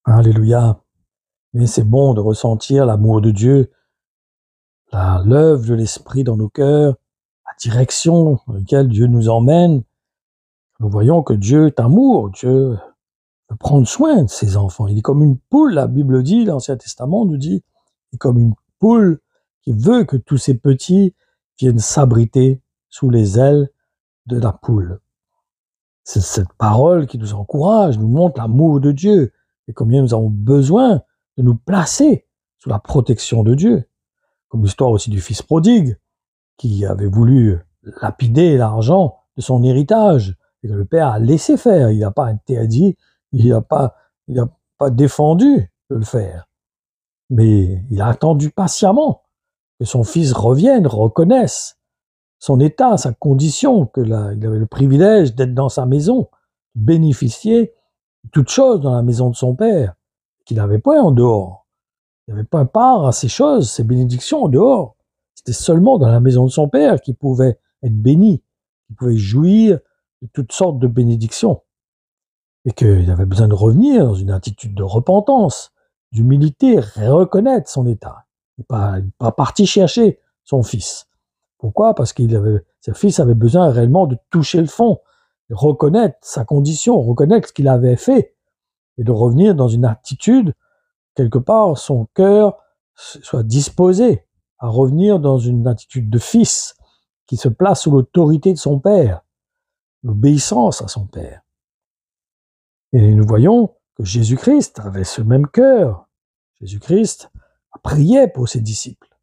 Alléluia. Mais c'est bon de ressentir l'amour de Dieu, l'œuvre de l'Esprit dans nos cœurs, la direction dans laquelle Dieu nous emmène. Nous voyons que Dieu est amour, Dieu veut prendre soin de ses enfants. Il est comme une poule, la Bible dit, l'Ancien Testament nous dit, il est comme une poule qui veut que tous ses petits viennent s'abriter sous les ailes de la poule. C'est cette parole qui nous encourage, nous montre l'amour de Dieu et combien nous avons besoin de nous placer sous la protection de Dieu. Comme l'histoire aussi du fils prodigue qui avait voulu lapider l'argent de son héritage et que le père a laissé faire. Il n'a pas interdit, il n'a pas défendu de le faire. Mais il a attendu patiemment que son fils revienne, reconnaisse son état, sa condition, il avait le privilège d'être dans sa maison, bénéficier de toutes choses dans la maison de son père, qu'il n'avait pas en dehors. Il n'avait pas part à ces choses, ces bénédictions en dehors. C'était seulement dans la maison de son père qu'il pouvait être béni, qu'il pouvait jouir de toutes sortes de bénédictions. Et qu'il avait besoin de revenir dans une attitude de repentance, d'humilité, reconnaître son état. Il n'est pas parti chercher son fils. Pourquoi? Parce ce fils avait besoin réellement de toucher le fond, de reconnaître sa condition, reconnaître ce qu'il avait fait, et de revenir dans une attitude, quelque part, son cœur soit disposé à revenir dans une attitude de fils qui se place sous l'autorité de son père, l'obéissance à son père. Et nous voyons que Jésus-Christ avait ce même cœur. Jésus-Christ priait pour ses disciples.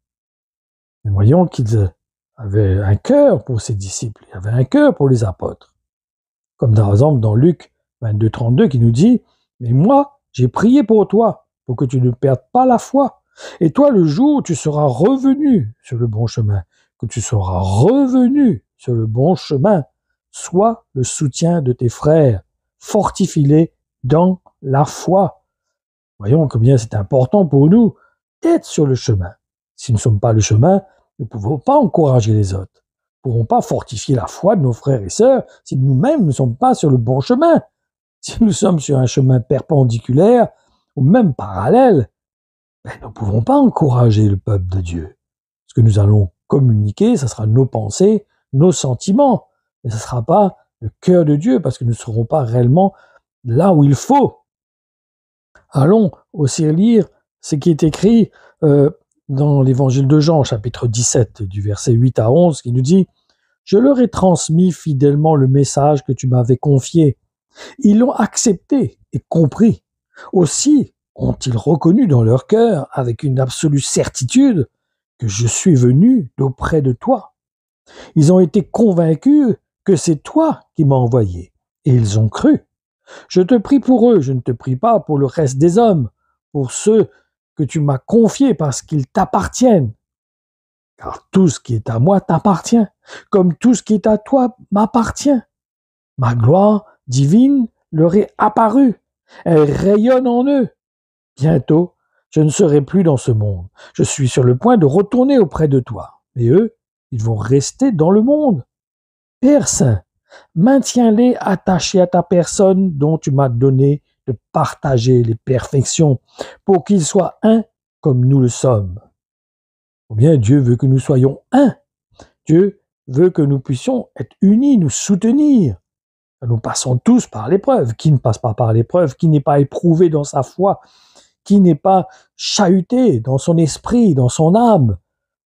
Nous voyons qu'il avait un cœur pour ses disciples, il avait un cœur pour les apôtres. Comme par exemple dans Luc 22, 32 qui nous dit « Mais moi, j'ai prié pour toi, pour que tu ne perdes pas la foi. Et toi, le jour où tu seras revenu sur le bon chemin, que tu seras revenu sur le bon chemin, sois le soutien de tes frères, fortifie-les dans la foi. » Voyons combien c'est important pour nous d'être sur le chemin. Si nous ne sommes pas le chemin, nous ne pouvons pas encourager les autres. Nous ne pourrons pas fortifier la foi de nos frères et sœurs si nous-mêmes ne sommes pas sur le bon chemin. Si nous sommes sur un chemin perpendiculaire ou même parallèle, nous ne pouvons pas encourager le peuple de Dieu. Ce que nous allons communiquer, ce sera nos pensées, nos sentiments, mais ce ne sera pas le cœur de Dieu parce que nous ne serons pas réellement là où il faut. Allons aussi lire ce qui est écrit dans l'évangile de Jean, chapitre 17, du verset 8 à 11, qui nous dit « Je leur ai transmis fidèlement le message que tu m'avais confié. Ils l'ont accepté et compris. Aussi ont-ils reconnu dans leur cœur, avec une absolue certitude, que je suis venu d'auprès de toi. Ils ont été convaincus que c'est toi qui m'as envoyé, et ils ont cru. Je te prie pour eux, je ne te prie pas pour le reste des hommes, pour ceux que tu m'as confiés parce qu'ils t'appartiennent. Car tout ce qui est à moi t'appartient, comme tout ce qui est à toi m'appartient. Ma gloire divine leur est apparue, elle rayonne en eux. Bientôt, je ne serai plus dans ce monde. Je suis sur le point de retourner auprès de toi. Mais eux, ils vont rester dans le monde. Père Saint, maintiens-les attachés à ta personne dont tu m'as donné de partager les perfections pour qu'ils soient un comme nous le sommes. Ou bien Dieu veut que nous soyons un. Dieu veut que nous puissions être unis, nous soutenir. Nous passons tous par l'épreuve. Qui ne passe pas par l'épreuve? Qui n'est pas éprouvé dans sa foi? Qui n'est pas chahuté dans son esprit, dans son âme,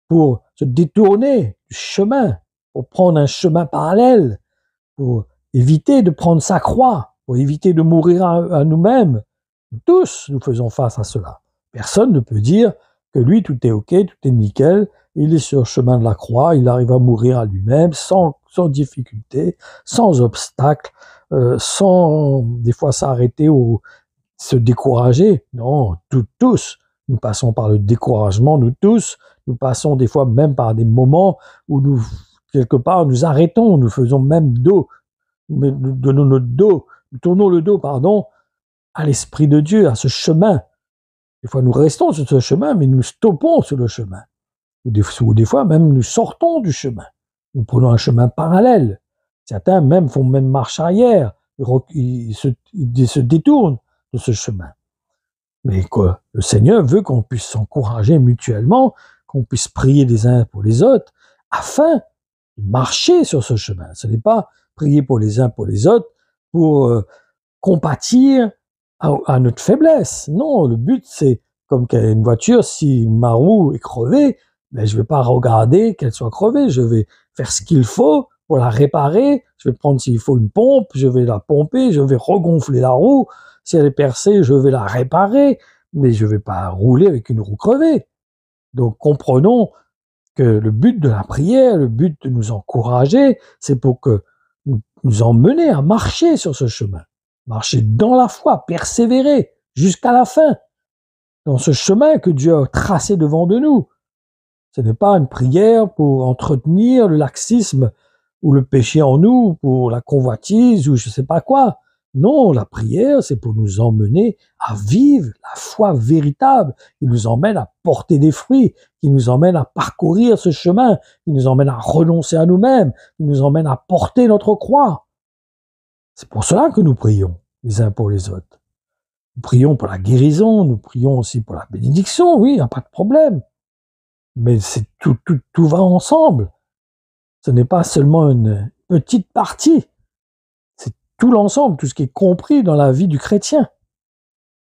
pour se détourner du chemin, pour prendre un chemin parallèle, pour éviter de prendre sa croix, pour éviter de mourir à nous-mêmes. Tous, nous faisons face à cela. Personne ne peut dire que lui, tout est OK, tout est nickel, il est sur le chemin de la croix, il arrive à mourir à lui-même, sans difficulté, sans obstacle, sans des fois s'arrêter ou se décourager. Non, tous, nous passons par le découragement, nous tous, nous passons des fois même par des moments où nous, quelque part, nous arrêtons, nous faisons même dos, nous donnons notre dos, nous tournons le dos, à l'Esprit de Dieu, à ce chemin. Des fois, nous restons sur ce chemin, mais nous stoppons sur le chemin. Ou des fois, même, nous sortons du chemin. Nous prenons un chemin parallèle. Certains même font même marche arrière. Ils se détournent de ce chemin. Mais quoi, le Seigneur veut qu'on puisse s'encourager mutuellement, qu'on puisse prier les uns pour les autres, afin de marcher sur ce chemin. Ce n'est pas prier pour les uns pour les autres pour compatir à notre faiblesse. Non, le but, c'est comme une voiture, si ma roue est crevée, ben, je ne vais pas regarder qu'elle soit crevée. Je vais faire ce qu'il faut pour la réparer. Je vais prendre, s'il faut, une pompe, je vais la pomper, je vais regonfler la roue. Si elle est percée, je vais la réparer, mais je ne vais pas rouler avec une roue crevée. Donc, comprenons que le but de la prière, le but de nous encourager, c'est pour que nous emmener à marcher sur ce chemin. Marcher dans la foi, persévérer jusqu'à la fin, dans ce chemin que Dieu a tracé devant de nous. Ce n'est pas une prière pour entretenir le laxisme ou le péché en nous, pour la convoitise ou je ne sais pas quoi. Non, la prière, c'est pour nous emmener à vivre la foi véritable, qui nous emmène à porter des fruits, qui nous emmène à parcourir ce chemin, qui nous emmène à renoncer à nous-mêmes, qui nous emmène à porter notre croix. C'est pour cela que nous prions les uns pour les autres. Nous prions pour la guérison, nous prions aussi pour la bénédiction, oui, il n'y a pas de problème. Mais c'est tout va ensemble. Ce n'est pas seulement une petite partie. C'est tout l'ensemble, tout ce qui est compris dans la vie du chrétien.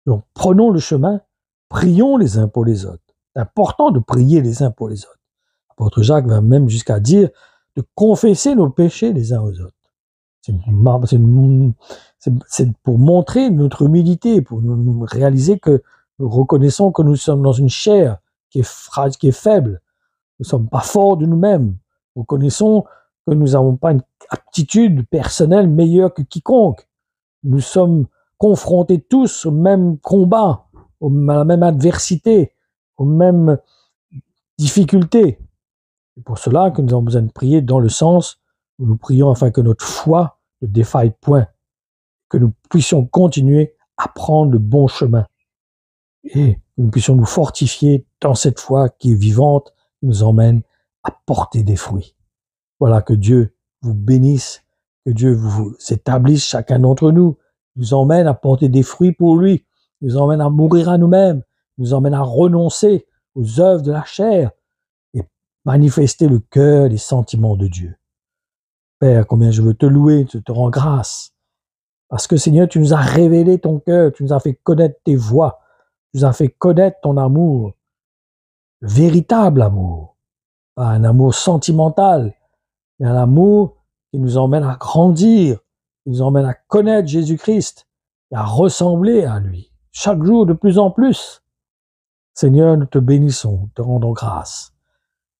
Donc, prenons le chemin, prions les uns pour les autres. C'est important de prier les uns pour les autres. L'apôtre Jacques va même jusqu'à dire de confesser nos péchés les uns aux autres. C'est pour montrer notre humilité, pour nous réaliser que nous reconnaissons que nous sommes dans une chair qui est faible. Nous ne sommes pas forts de nous-mêmes. Nous connaissons que nous n'avons pas une aptitude personnelle meilleure que quiconque. Nous sommes confrontés tous au même combat, à la même adversité, aux mêmes difficultés. C'est pour cela que nous avons besoin de prier dans le sens où nous prions afin que notre foi ne défaille point, que nous puissions continuer à prendre le bon chemin et que nous puissions nous fortifier dans cette foi qui est vivante, qui nous emmène à porter des fruits. Voilà, que Dieu vous bénisse, que Dieu vous établisse chacun d'entre nous, nous emmène à porter des fruits pour lui, nous emmène à mourir à nous-mêmes, nous emmène à renoncer aux œuvres de la chair et manifester le cœur et les sentiments de Dieu. Père, combien je veux te louer, je te rends grâce, parce que Seigneur, tu nous as révélé ton cœur, tu nous as fait connaître tes voies, tu nous as fait connaître ton amour, le véritable amour, pas un amour sentimental, mais un amour qui nous emmène à grandir, qui nous emmène à connaître Jésus-Christ et à ressembler à lui, chaque jour de plus en plus. Seigneur, nous te bénissons, te rendons grâce.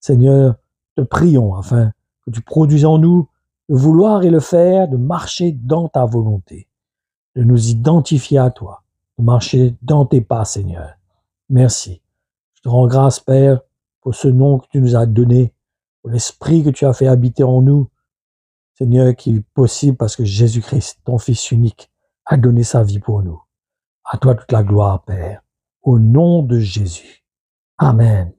Seigneur, te prions afin que tu produises en nous le vouloir et le faire, de marcher dans ta volonté, de nous identifier à toi, de marcher dans tes pas, Seigneur. Merci. Je te rends grâce, Père, pour ce nom que tu nous as donné, pour l'esprit que tu as fait habiter en nous, Seigneur, qui est possible parce que Jésus-Christ, ton Fils unique, a donné sa vie pour nous. À toi toute la gloire, Père, au nom de Jésus. Amen.